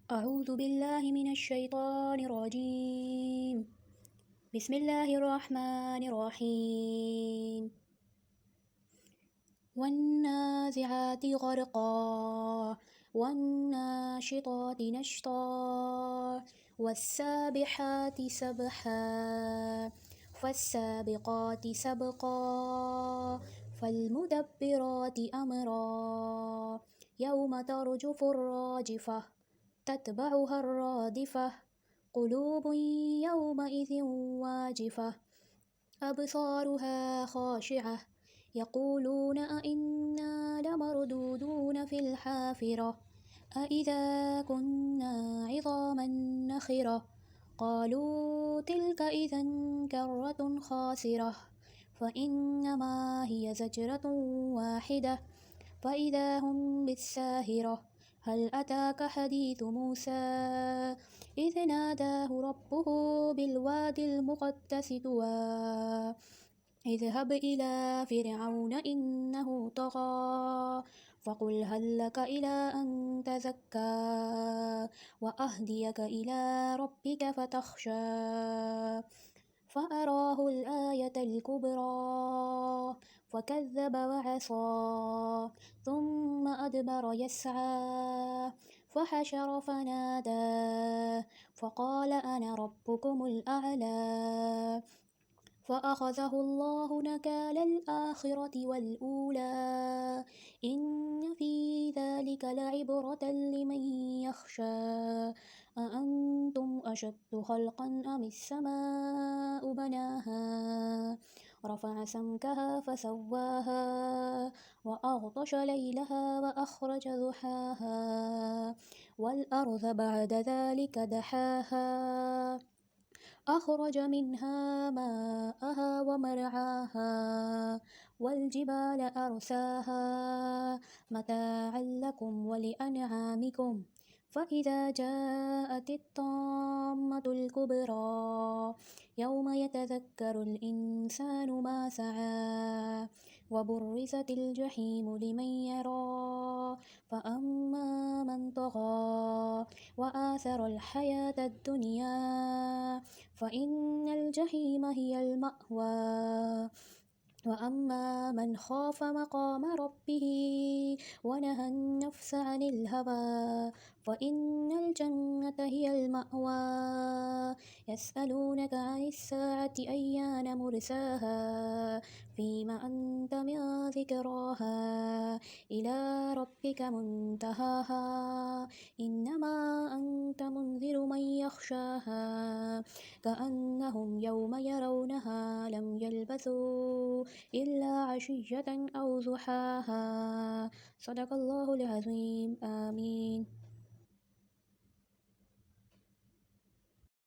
أعوذ بالله من الشيطان الرجيم. بسم الله الرحمن الرحيم. والنازعات غرقا والناشطات نشطا والسابحات سبحا فالسابقات سبقا فالمدبرات أمرا يوم ترجف الراجفة تتبعها الرادفة قلوب يومئذ واجفة أبصارها خاشعة يقولون أئنا لمردودون في الحافرة أئذا كنا عظاما نخرة قالوا تلك إذا كرة خاسرة فإنما هي زجرة واحدة فإذا هم بالساهرة هل أتاك حديث موسى إذ ناداه ربه بالوادي المقدس طوى اذهب إلى فرعون إنه طغى فقل هل لك إلى أن تزكى وأهديك إلى ربك فتخشى فأراه الآية الكبرى فكذب وعصى ثم أدبر يسعى فحشر فنادى فقال أنا ربكم الأعلى فأخذه الله نكال الآخرة والأولى إن في ذلك لعبرة لمن يخشى أأنتم أشد خلقا أم السماء بناها رفع سمكها فسواها وأغطش ليلها وأخرج ضحاها والأرض بعد ذلك دحاها أخرج منها ماءها ومرعاها والجبال أرساها متاعا لكم ولأنعامكم فإذا جاءت الطامة الكبرى يوم يتذكر الإنسان ما سعى وبرزت الجحيم لمن يرى فأما من طغى وآثر الحياة الدنيا فإن الجحيم هي المأوى وأما من خاف مقام ربه ونهى النفس عن الهوى فإن الجنة هي المأوى يسألونك عن الساعة أيان مرساها فيما أنت من ذكراها إلى ربك منتهاها إنما أنت منذر من يخشاها كأنهم يوم يرونها لم يلبثوا إلا عشية أو ضحاها صدق الله العظيم آمين.